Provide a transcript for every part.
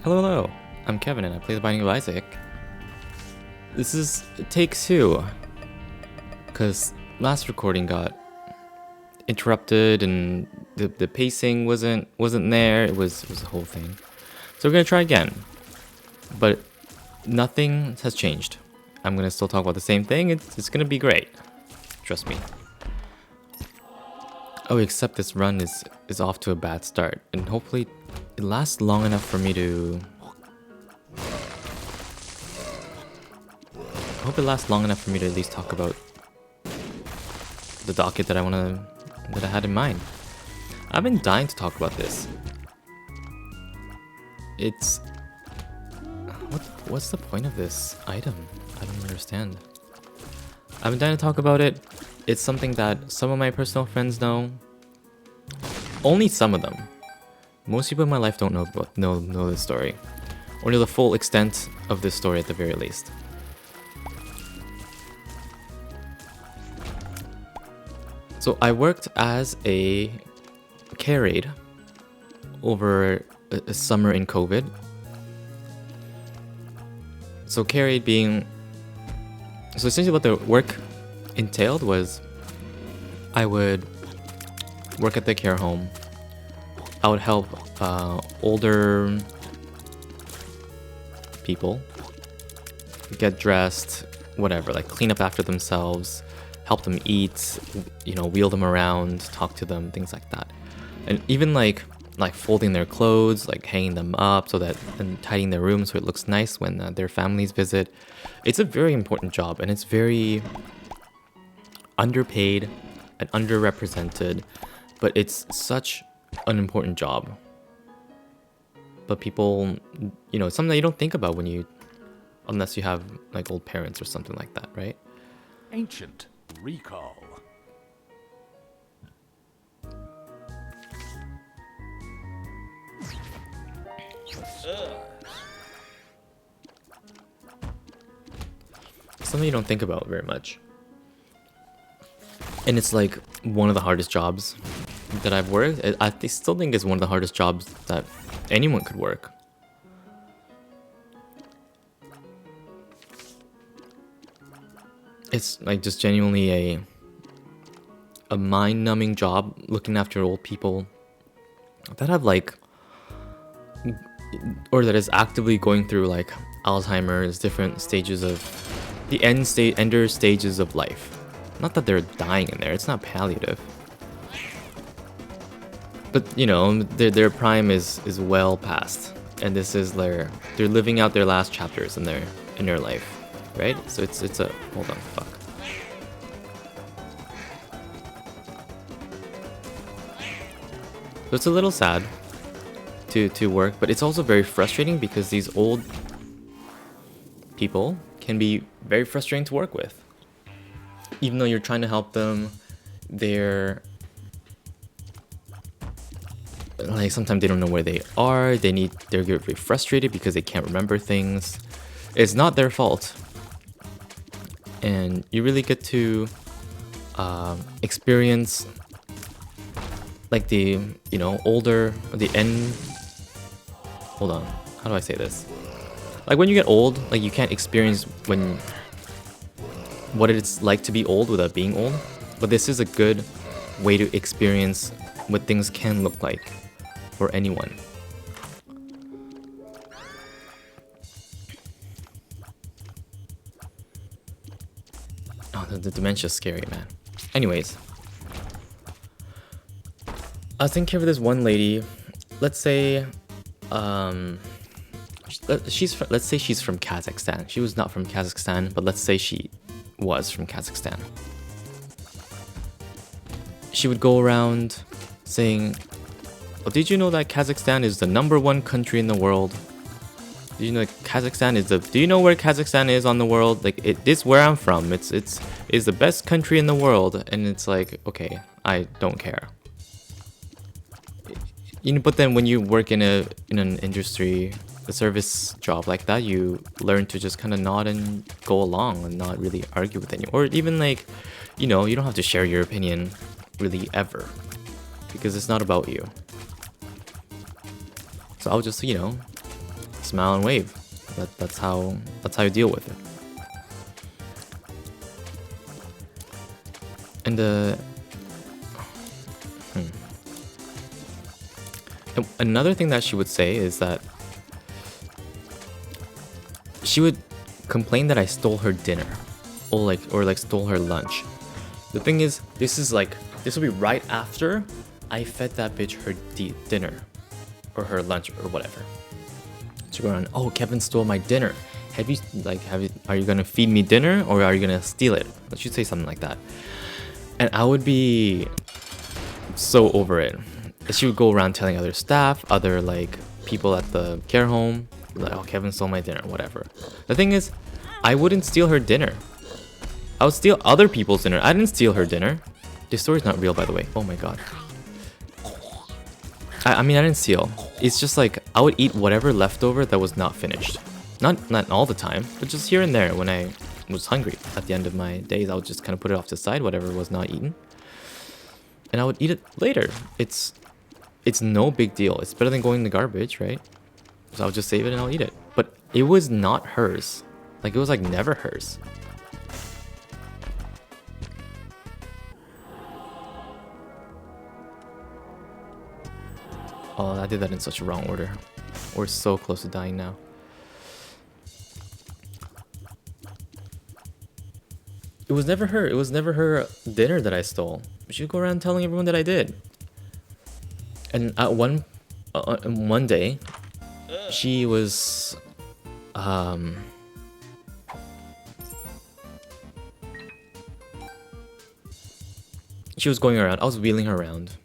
Hello, I'm Kevin and I play The Binding of Isaac. This is take 2, because last recording got interrupted and the pacing wasn't there. It was a whole thing. So we're gonna try again, but nothing has changed. I'm gonna still talk about the same thing. It's gonna be great. Trust me. Oh, except this run is off to a bad start, and hopefully it lasts long enough for me to... I hope it lasts long enough for me to at least talk about the docket that I had in mind. I've been dying to talk about this. It's... What's the point of this item? I don't understand. I've been dying to talk about it. It's something that some of my personal friends know. Only some of them. Most people in my life don't know this story. Or know the full extent of this story at the very least. So I worked as a care aide over a summer in COVID. So care aide being... So essentially what the work entailed was I would work at the care home. I would help older people get dressed, whatever, like clean up after themselves, help them eat, wheel them around, talk to them, things like that. And even like folding their clothes, like hanging them up and tidying their room so it looks nice when their families visit. It's a very important job, and it's very underpaid and underrepresented, but it's such an important job. But people, it's something that you don't think about unless you have like old parents or something like that, right? Ancient recall. Something you don't think about very much. And it's like one of the hardest jobs that I've worked. I still think it's one of the hardest jobs that anyone could work. It's like just genuinely a mind-numbing job looking after old people that have or that is actively going through like Alzheimer's, different stages of the ender stages of life. Not that they're dying in there, it's not palliative. But their prime is well past, and this is they're living out their last chapters in their life, right? So it's a hold on, fuck. So it's a little sad to work, but it's also very frustrating because these old people can be very frustrating to work with. Even though you're trying to help them, they're like, sometimes they don't know where they are. They're very frustrated because they can't remember things. It's not their fault, and you really get to experience like the older the end. Hold on, how do I say this? Like when you get old, like you can't experience what it's like to be old without being old. But this is a good way to experience what things can look like for anyone. Oh, the dementia's scary, man. Anyways, I was thinking of this one lady. Let's say, let's say she's from Kazakhstan. She was not from Kazakhstan, but let's say she was from Kazakhstan. She would go around saying, "Oh, did you know that Kazakhstan is the #1 country in the world? Do you know Kazakhstan is do you know where Kazakhstan is on the world? Like this where I'm from. It's the best country in the world." And it's like, okay, I don't care. But then when you work in an industry, a service job like that, you learn to just kind of nod and go along and not really argue with anyone. Or even like, you don't have to share your opinion really ever, because it's not about you. So I'll just, smile and wave. That's how you deal with it. And another thing that she would say is that she would complain that I stole her dinner, or stole her lunch. The thing is, this will be right after I fed that bitch her dinner, or her lunch, or whatever. She go around, oh, Kevin stole my dinner. Are you gonna feed me dinner, or are you gonna steal it? She'd say something like that, and I would be so over it. She would go around telling other staff, other like people at the care home, like, oh, Kevin stole my dinner, whatever. The thing is, I wouldn't steal her dinner. I would steal other people's dinner. I didn't steal her dinner. This story's not real, by the way. Oh my god. I mean, I didn't steal. It's just like, I would eat whatever leftover that was not finished. Not all the time, but just here and there when I was hungry. At the end of my days, I would just kind of put it off to the side, whatever was not eaten. And I would eat it later. It's no big deal. It's better than going in the garbage, right? So I'll just save it and I'll eat it. But it was not hers. Like, it was like never hers. Oh, I did that in such a wrong order. We're so close to dying now. It was never her. It was never her dinner that I stole. She'd go around telling everyone that I did. And at one day, she was going around. I was wheeling her around.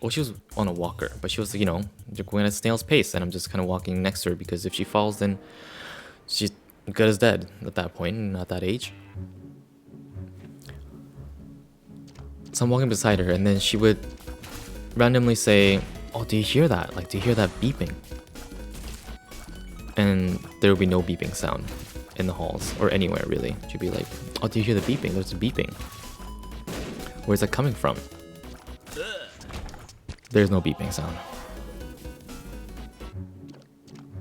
Well, she was on a walker, but she was, you know, going at a snail's pace, and I'm just kind of walking next to her because if she falls, then she's good as dead at that point, and at that age. So I'm walking beside her, and then she would randomly say, oh, do you hear that? Like, do you hear that beeping? And there would be no beeping sound in the halls, or anywhere, really. She'd be like, oh, do you hear the beeping? There's a beeping. Where's that coming from? There's no beeping sound.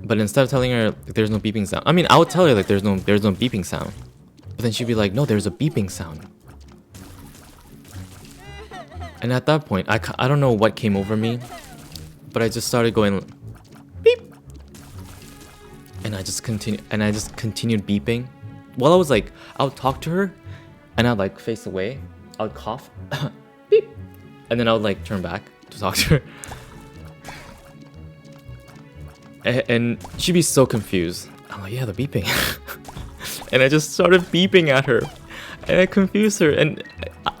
But instead of telling her like, there's no beeping sound, I mean, I would tell her like there's no beeping sound, but then she'd be like, no, there's a beeping sound. And at that point, I don't know what came over me, but I just started going beep, and I just continued beeping. While I was like, I would talk to her, and I'd like face away, I would cough, beep, and then I would like turn back to talk to her. And she'd be so confused. I'm like, yeah, the beeping. And I just started beeping at her. And I confused her. And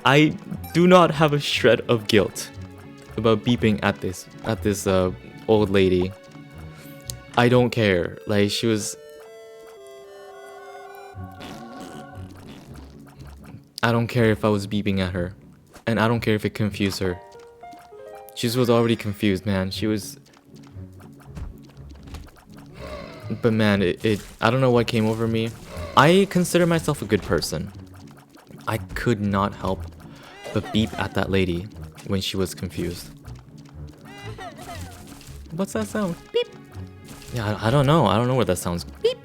I do not have a shred of guilt about beeping at this old lady. I don't care. Like, she was... I don't care if I was beeping at her. And I don't care if it confused her. She was already confused, man. She was... But man, I don't know what came over me. I consider myself a good person. I could not help but beep at that lady when she was confused. What's that sound? Beep. Yeah, I don't know. I don't know where that sounds. Beep.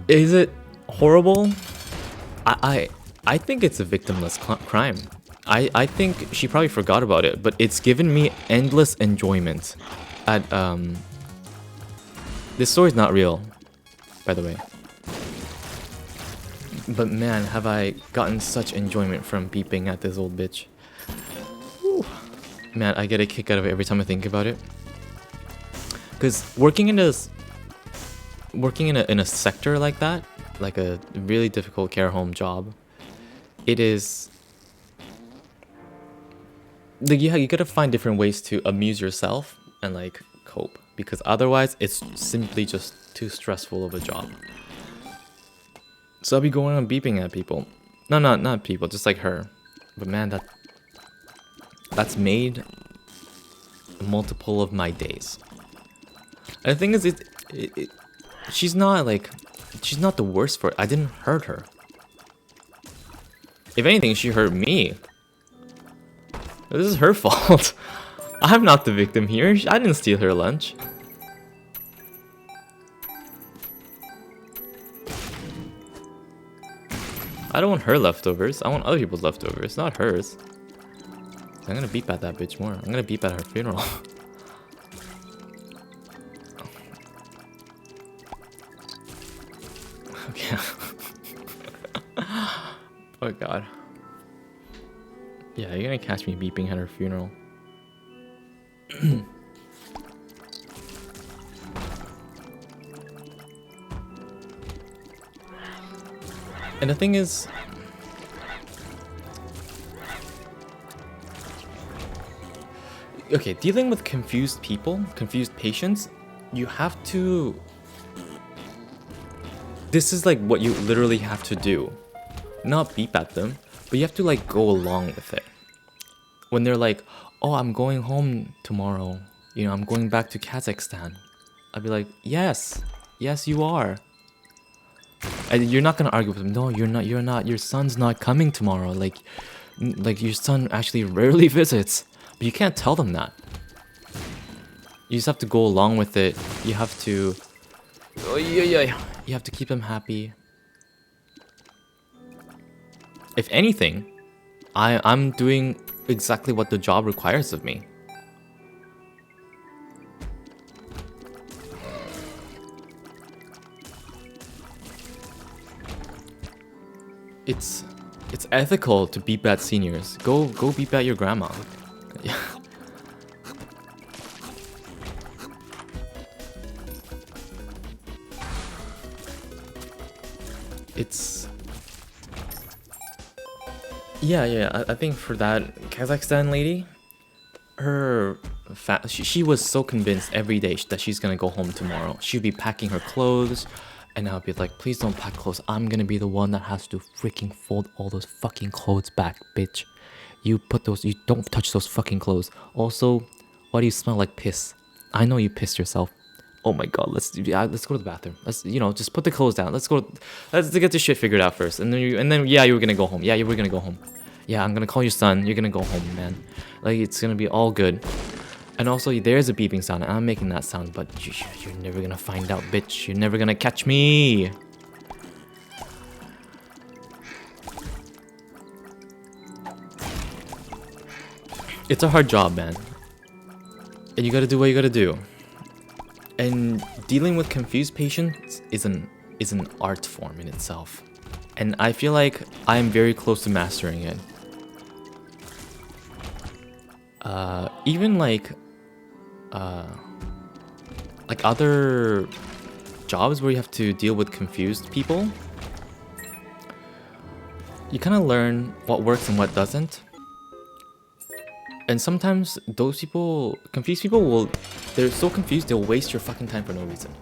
Is it horrible? I think it's a victimless crime. I think she probably forgot about it, but it's given me endless enjoyment. This story's not real, by the way. But man, have I gotten such enjoyment from beeping at this old bitch. Whew. Man, I get a kick out of it every time I think about it. Because working in a sector like that, like a really difficult care home job, it is... Like, you gotta find different ways to amuse yourself and like cope, because otherwise it's simply just too stressful of a job. So I'll be going on beeping at people. No, not people, just like her. But man, that's made a multiple of my days. And the thing is, she's not the worst for it. I didn't hurt her. If anything, she hurt me. This is her fault. I'm not the victim here. I didn't steal her lunch. I don't want her leftovers. I want other people's leftovers, not hers. I'm gonna beep at that bitch more. I'm gonna beep at her funeral. Okay. Oh god. Yeah, you're gonna catch me beeping at her funeral. And the thing is, okay, dealing with confused people, confused patients, you have to... This is like what you literally have to do. Not beep at them, but you have to like go along with it. When they're like, oh, I'm going home tomorrow. You know, I'm going back to Kazakhstan. I'd be like, yes, yes, you are. And you're not gonna argue with them. No, you're not. Your son's not coming tomorrow. Like your son actually rarely visits. But you can't tell them that. You just have to go along with it. You have to... Oh, yeah. You have to keep them happy. If anything, I'm doing exactly what the job requires of me. It's ethical to beep at seniors. Go beep at your grandma. It's... Yeah, I think for that Kazakhstan lady, she was so convinced every day that she's gonna go home tomorrow. She'd be packing her clothes, and I'll be like, please don't pack clothes. I'm gonna be the one that has to freaking fold all those fucking clothes back, bitch. You don't touch those fucking clothes. Also, why do you smell like piss? I know you pissed yourself. Oh my god, let's go to the bathroom. Let's, just put the clothes down. Let's get this shit figured out first. And then yeah, you were gonna go home. Yeah, you were gonna go home. Yeah, I'm gonna call your son. You're gonna go home, man. Like, it's gonna be all good. And also, there's a beeping sound. And I'm making that sound, but you're never gonna find out, bitch. You're never gonna catch me. It's a hard job, man. And you gotta do what you gotta do. And dealing with confused patients is an art form in itself. And I feel like I'm very close to mastering it. Even like other jobs where you have to deal with confused people, you kind of learn what works and what doesn't. And sometimes those people, confused people, they're so confused, they'll waste your fucking time for no reason.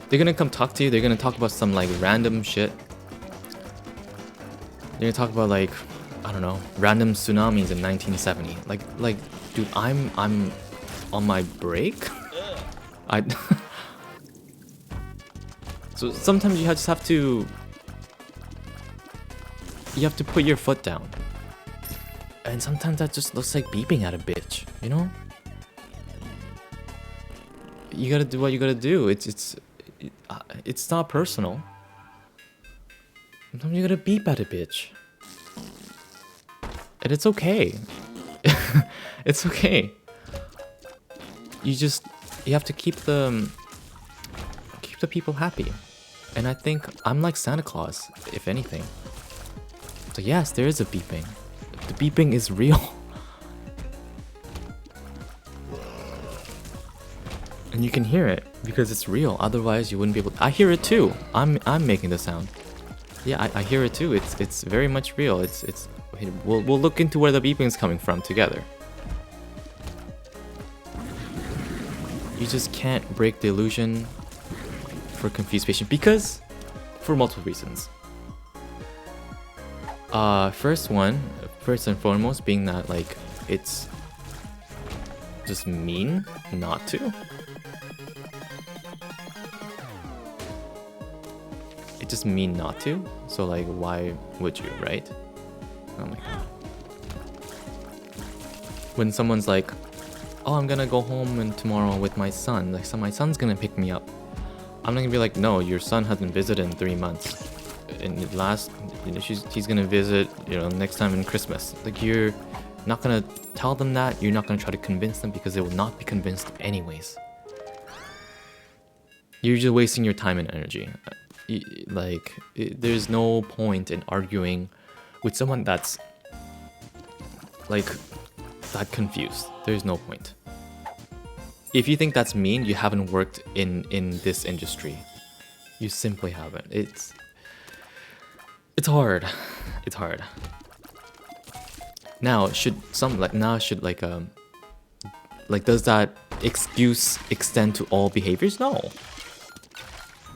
They're gonna come talk to you, they're gonna talk about some like random shit. They're gonna talk about like, I don't know, random tsunamis in 1970. Like, dude, I'm on my break? So sometimes you just have to... You have to put your foot down. And sometimes that just looks like beeping at a bitch, you know? You gotta do what you gotta do. It's not personal. Sometimes you gotta beep at a bitch. And it's okay. It's okay. You have to keep the people happy. And I think I'm like Santa Claus, if anything. So yes, there is a beeping. The beeping is real. And you can hear it because it's real. Otherwise, you wouldn't be able to... I hear it too. I'm making the sound. Yeah, I hear it too. It's very much real. We'll look into where the beeping is coming from together. You just can't break the illusion for confused patient because for multiple reasons. First and foremost being that like it's just mean not to. It just mean not to. So like why would you, right? Oh my god. when someone's like, oh, I'm gonna go home and tomorrow with my son, like, so my son's gonna pick me up. I'm not gonna be like, no, your son hasn't visited in 3 months. And the last, you know, he's gonna visit, you know, next time in Christmas. Like, you're not gonna tell them that. You're not gonna try to convince them because they will not be convinced anyways. You're just wasting your time and energy. There's no point in arguing with someone that's like that confused. There's no point. If you think that's mean, you haven't worked in this industry. You simply haven't. It's hard. It's hard. Now, does that excuse extend to all behaviors? No.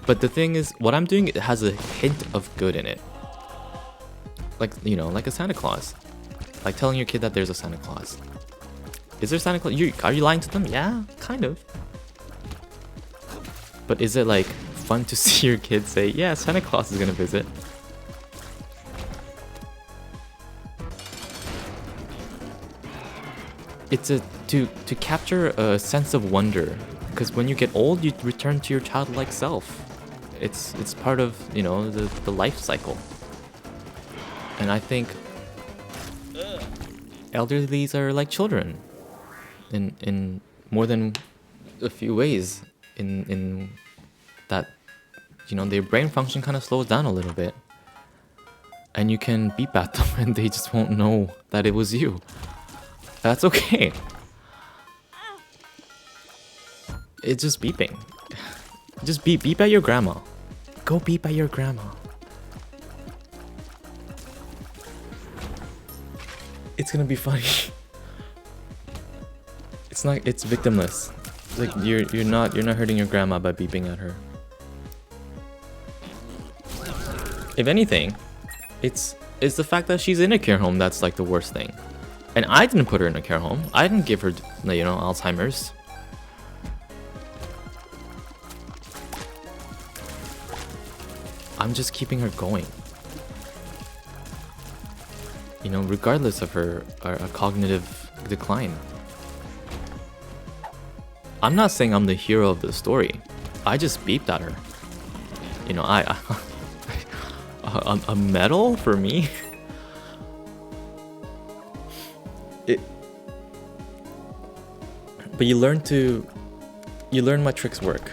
But the thing is, what I'm doing, it has a hint of good in it. Like, you know, like a Santa Claus. Like telling your kid that there's a Santa Claus. Is there Santa Claus? Are you lying to them? Yeah, kind of. But is it like fun to see your kid say, yeah, Santa Claus is gonna visit? It's to capture a sense of wonder, because when you get old, you return to your childlike self. It's part of, you know, the life cycle. And I think elderlies are like children in more than a few ways, in that, you know, their brain function kind of slows down a little bit, and you can beep at them and they just won't know that it was you. That's okay. It's just beeping. Just beep at your grandma. Go beep at your grandma. It's gonna be funny. It's victimless. Like you're not hurting your grandma by beeping at her. If anything, it's the fact that she's in a care home that's like the worst thing. And I didn't put her in a care home. I didn't give her, you know, Alzheimer's. I'm just keeping her going. You know, regardless of her cognitive decline. I'm not saying I'm the hero of the story. I just beeped at her. You know, a medal for me? But you learn my tricks work.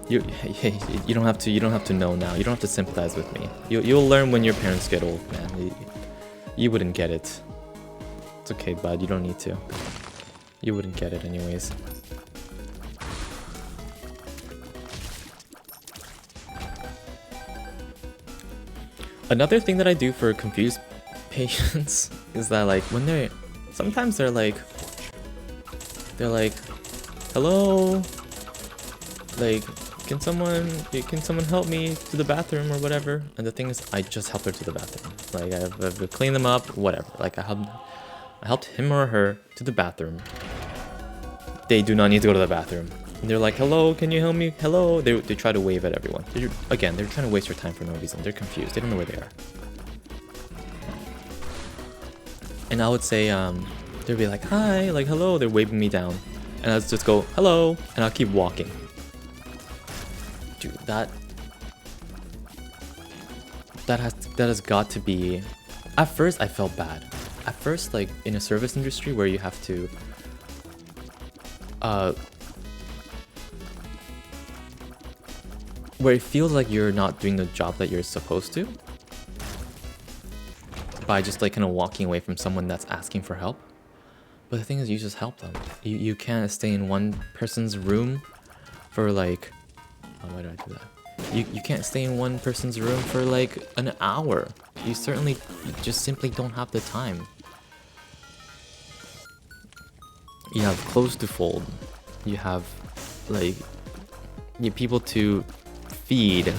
You don't have to know now. You don't have to sympathize with me. You'll learn when your parents get old, man. You wouldn't get it. It's okay, bud. You don't need to. You wouldn't get it anyways. Another thing that I do for confused patients is that, like, when sometimes they're like, hello, like, can someone help me to the bathroom or whatever? And the thing is, I just helped her to the bathroom. Like, I've cleaned them up, whatever. Like, I helped him or her to the bathroom. They do not need to go to the bathroom. And they're like, hello, can you help me? Hello. They try to wave at everyone. They're trying to waste your time for no reason. They're confused. They don't know where they are. And I would say, they'll be like, hi, like, hello. They're waving me down. And I'll just go, hello. And I'll keep walking. Dude, that has got to be... At first, I felt bad. At first, like, in a service industry where you have to... where it feels like you're not doing the job that you're supposed to. By just, like, kind of walking away from someone that's asking for help. But the thing is, you just help them. You can't stay in one person's room for, like... Oh, why did I do that? You can't stay in one person's room for like an hour. You just simply don't have the time. You have clothes to fold. You have like people to feed.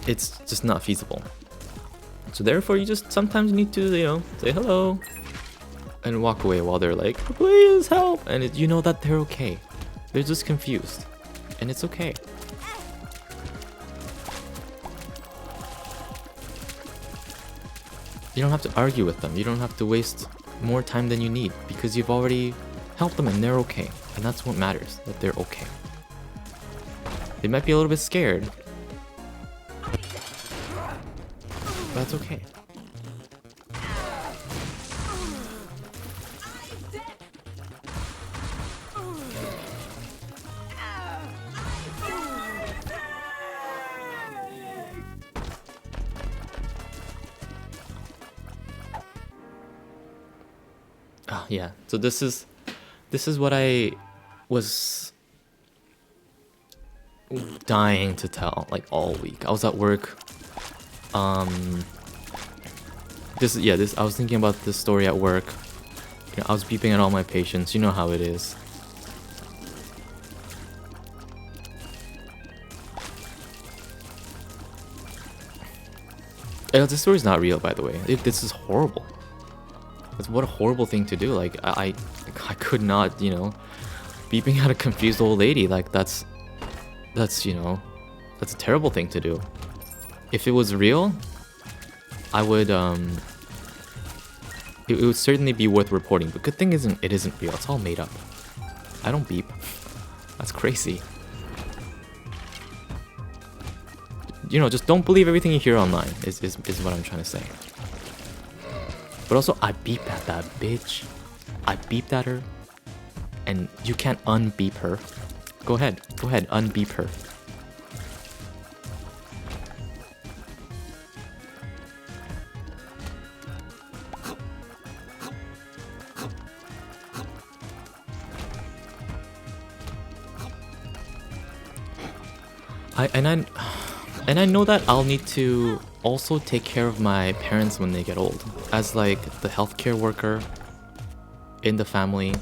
It's just not feasible. So therefore you just sometimes need to, you know, say hello. And walk away while they're like, please help. And you know that they're okay. They're just confused. And it's okay. You don't have to argue with them. You don't have to waste more time than you need because you've already helped them and they're okay. And that's what matters, that they're okay. They might be a little bit scared, but that's okay. Yeah, so this is what I was dying to tell like all week. I was at work. I was thinking about this story at work. You know, I was beeping at all my patients. You know how it is. This story's not real, by the way. This is horrible. What a horrible thing to do. Like I could not, you know, beeping at a confused old lady. Like that's you know, that's a terrible thing to do. If it was real, I would it would certainly be worth reporting. But good thing it isn't real. It's all made up. I don't beep. That's crazy. You know, just don't believe everything you hear online. Is what I'm trying to say. But also, I beeped at that bitch. I beeped at her. And you can't unbeep her. Go ahead, unbeep her. I know that I'll need to also take care of my parents when they get old. As like the healthcare worker in the family,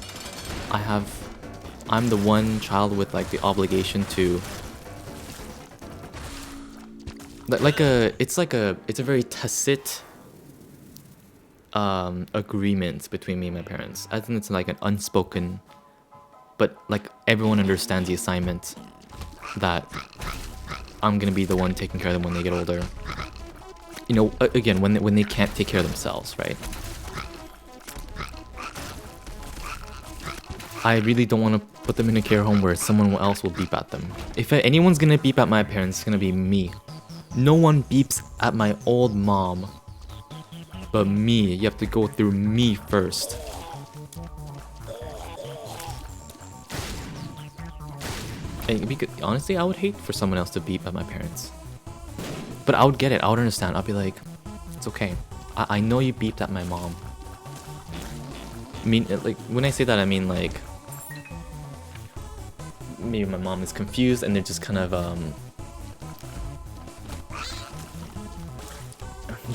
I'm the one child with like the obligation to it's a very tacit agreement between me and my parents. I think it's like an unspoken, but like everyone understands the assignment that I'm gonna be the one taking care of them when they get older. You know, again, when they can't take care of themselves, right? I really don't want to put them in a care home where someone else will beep at them. If anyone's gonna beep at my parents, it's gonna be me. No one beeps at my old mom, but me. You have to go through me first. And because, honestly, I would hate for someone else to beep at my parents. But I would get it. I would understand. I'd be like, it's okay. I know you beeped at my mom. I mean, like, when I say that, I mean, like, maybe my mom is confused and they're just kind of,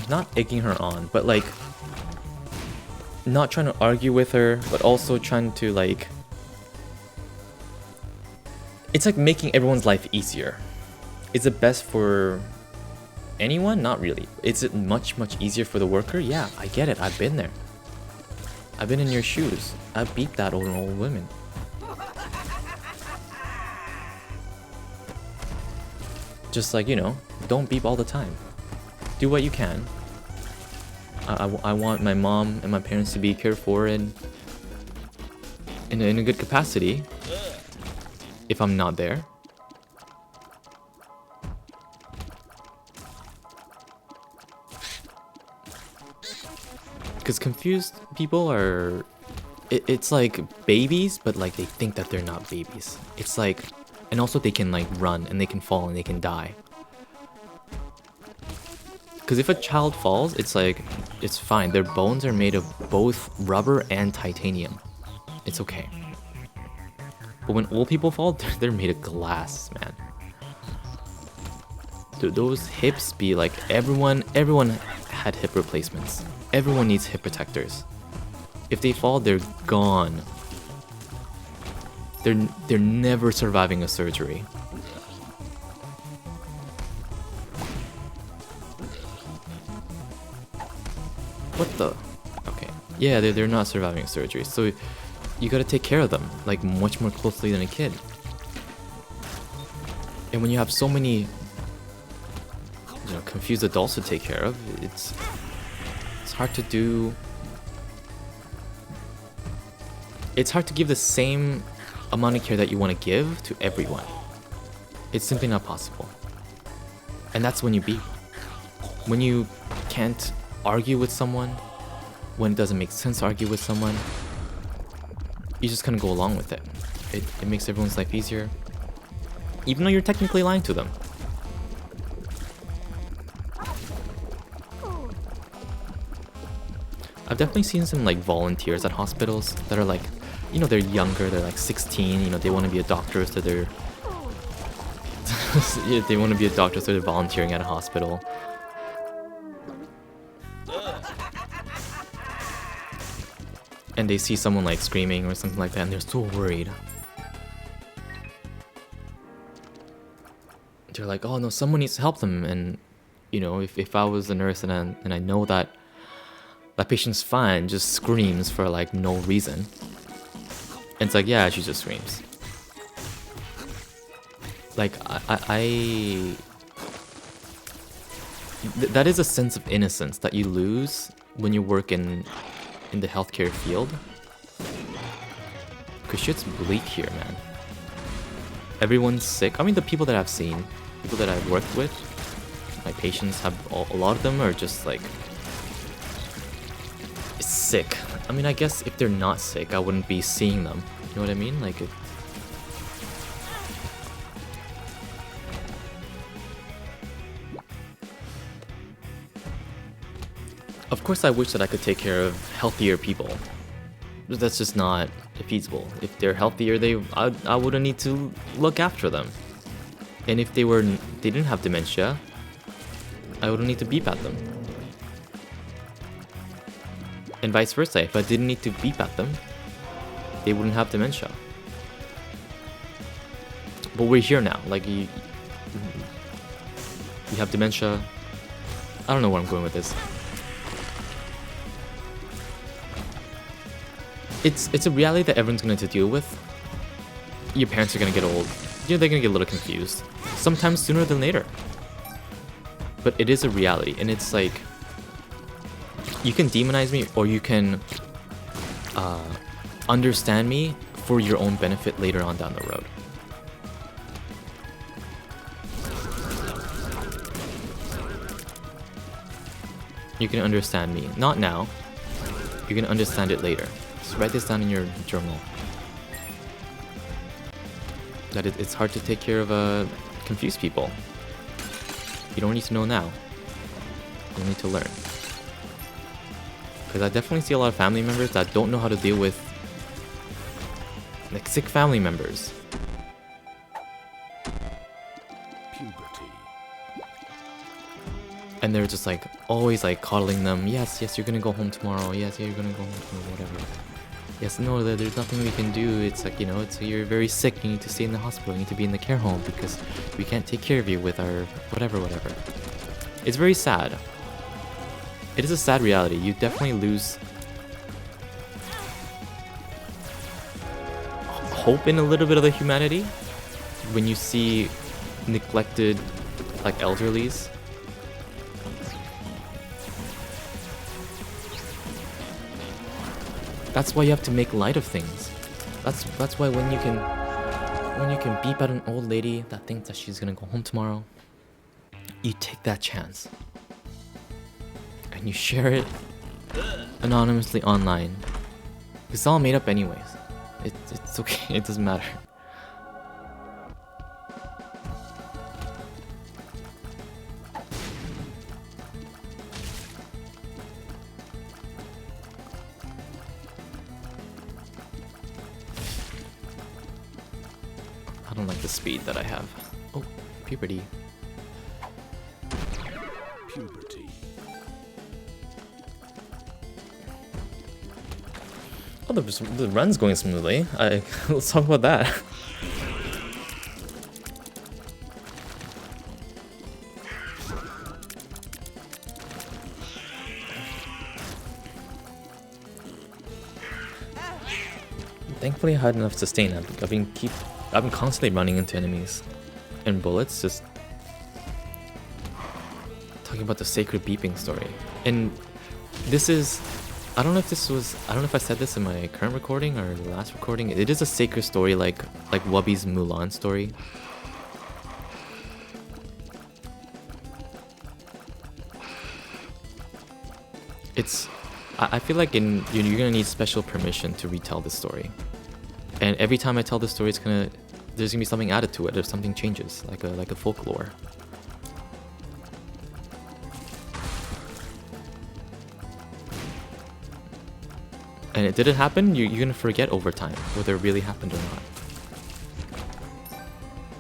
not egging her on, but, like, not trying to argue with her, but also trying to, like, it's like making everyone's life easier. Is it best for anyone? Not really. Is it much easier for the worker? Yeah, I get it. I've been there. I've been in your shoes. I beat that old women. Just like, you know, don't beep all the time. Do what you can. I want my mom and my parents to be cared for in a good capacity. If I'm not there. Because confused people are... It's like babies, but like they think that they're not babies. It's like... And also they can like run and they can fall and they can die. Because if a child falls, it's like... It's fine. Their bones are made of both rubber and titanium. It's okay. But when old people fall, they're made of glass, man. Those hips be like everyone had hip replacements. Everyone needs hip protectors. If they fall, they're gone. They're never surviving a surgery. What the? Okay. Yeah, they're not surviving a surgery. So you gotta take care of them, like, much more closely than a kid. And when you have so many, you know, confused adults to take care of, it's It's hard to do. It's hard to give the same amount of care that you want to give to everyone. It's simply not possible. And that's when you beep. When you can't argue with someone, when it doesn't make sense to argue with someone, you just kind of go along with it. It makes everyone's life easier, even though you're technically lying to them. I've definitely seen some like volunteers at hospitals that are like, you know, they're younger, they're like 16, you know, they want to be a doctor, so they're yeah, they want to be a doctor, so they're volunteering at a hospital. And they see someone like screaming or something like that, and they're so worried. They're like, oh no, someone needs to help them. And you know, if I was a nurse and I know that that patient's fine, just screams for like no reason. And it's like, yeah, she just screams. Like that is a sense of innocence that you lose when you work in the healthcare field. Cause shit's bleak here, man. Everyone's sick. I mean, the people that I've seen, people that I've worked with, my patients have a lot of them are just like sick. I mean, I guess if they're not sick, I wouldn't be seeing them. You know what I mean? Like it. Of course, I wish that I could take care of healthier people. But that's just not feasible. If they're healthier, I wouldn't need to look after them. And if they didn't have dementia, I wouldn't need to beep at them. And vice versa, if I didn't need to beep at them, they wouldn't have dementia. But we're here now. Like you have dementia. I don't know where I'm going with this. It's a reality that everyone's going to deal with. Your parents are going to get old. You know, they're going to get a little confused. Sometimes sooner than later. But it is a reality, and it's like, you can demonize me, or you can understand me for your own benefit later on down the road. You can understand me. Not now. You can understand it later. So write this down in your journal. That it's hard to take care of confused people. You don't need to know now. You need to learn. Because I definitely see a lot of family members that don't know how to deal with like sick family members. Puberty. And they're just like always like coddling them. Yes, you're gonna go home tomorrow. Yes, you're gonna go home tomorrow, whatever. Yes, no, there's nothing we can do. It's like, you know, you're very sick. You need to stay in the hospital. You need to be in the care home because we can't take care of you with our whatever. It's very sad. It is a sad reality. You definitely lose hope in a little bit of the humanity when you see neglected, like, elderlies. That's why you have to make light of things. That's why when you can beep at an old lady that thinks that she's gonna go home tomorrow, you take that chance and you share it anonymously online. It's all made up anyways. It's okay. It doesn't matter. I don't like the speed that I have. Oh, puberty. Puberty. Oh, the run's going smoothly. Let's talk about that. Thankfully, I had enough sustain. I've been constantly running into enemies and bullets. Just talking about the sacred beeping story. And This is, I don't know if this was, I don't know if I said this in my current recording or the last recording. It is a sacred story like Wubby's Mulan story. It's, I feel like you're gonna need special permission to retell this story. And every time I tell this story, there's gonna be something added to it if something changes, like a folklore. And did it happen? You're gonna forget over time whether it really happened or not.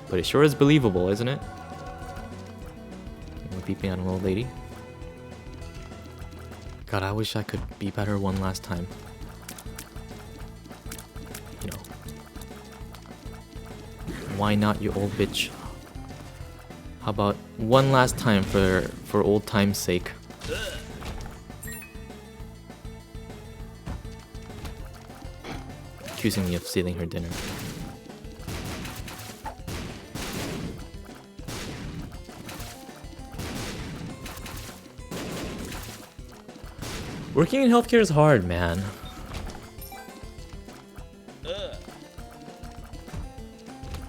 But it sure is believable, isn't it? We're peeping at an old lady. God, I wish I could be better one last time. You know. Why not, you old bitch? How about one last time for old time's sake? Accusing me of stealing her dinner. Working in healthcare is hard, man.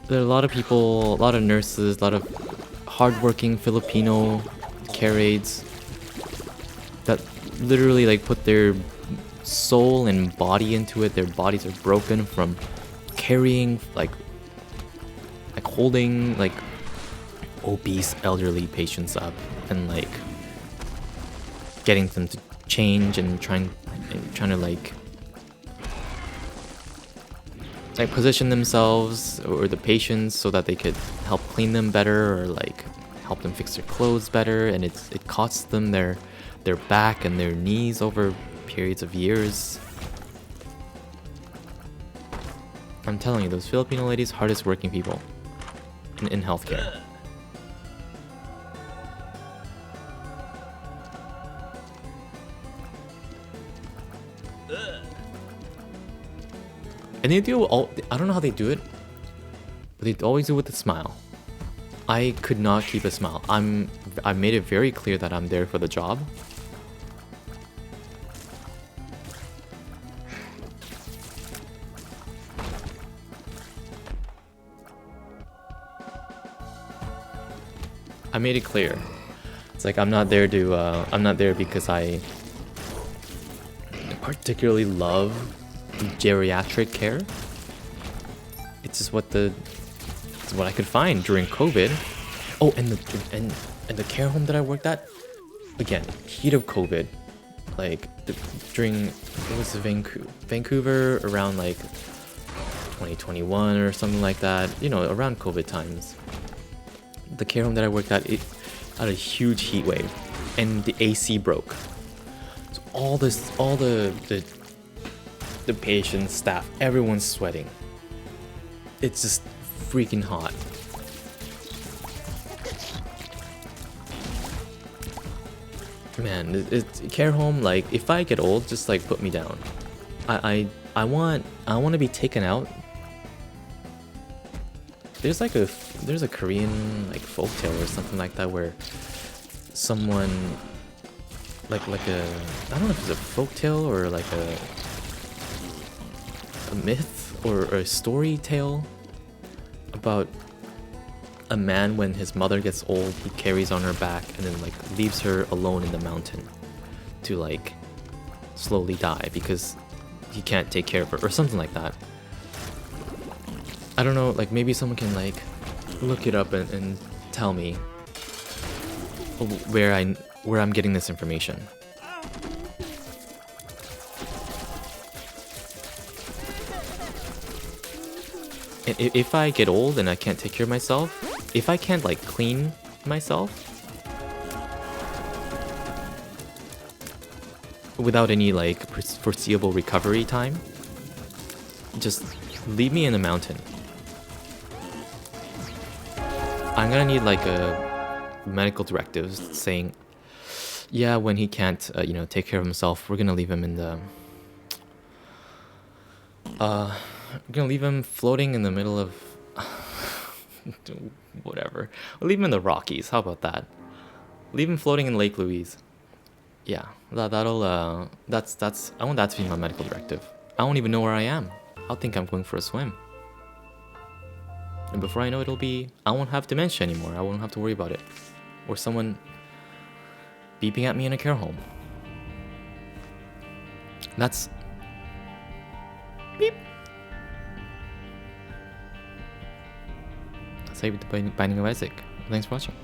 There are a lot of people, a lot of nurses, a lot of hardworking Filipino care aides that literally like put their soul and body into it. Their bodies are broken from carrying, like holding like obese elderly patients up and like getting them to change and trying to like position themselves or the patients so that they could help clean them better or like help them fix their clothes better, and it costs them their back and their knees over periods of years. I'm telling you, those Filipino ladies, hardest working people in healthcare. And they do all, I don't know how they do it, but they always do it with a smile. I could not keep a smile. I made it very clear that I'm there for the job. I made it clear. It's like I'm not there because I particularly love geriatric care. It's just what I could find during COVID. Oh, and the care home that I worked at, again, heat of COVID, like during, it was Vancouver around like 2021 or something like that, you know, around COVID times. The care home that I worked at, it had a huge heat wave and the AC broke. So all the patients, staff, everyone's sweating. It's just freaking hot. Man, it's care home, like if I get old, just like put me down. I want to be taken out. There's a Korean like folktale or something like that where someone like a, I don't know if it's a folktale or like a myth or a story tale about a man when his mother gets old, he carries on her back and then like leaves her alone in the mountain to like slowly die because he can't take care of her or something like that. I don't know, like maybe someone can like look it up and tell me where I'm getting this information. And if I get old and I can't take care of myself, if I can't like clean myself without any like foreseeable recovery time, just leave me in the mountain. I'm gonna need like a medical directives saying, yeah, when he can't, take care of himself, we're gonna leave him in the, we're gonna leave him floating in the middle of, whatever. We'll leave him in the Rockies. How about that? Leave him floating in Lake Louise. Yeah, That's I want that to be my medical directive. I won't even know where I am. I'll think I'm going for a swim. And before I know it, I won't have dementia anymore. I won't have to worry about it. Or someone beeping at me in a care home. That's... Beep. That's how you beat the Binding of Isaac. Thanks for watching.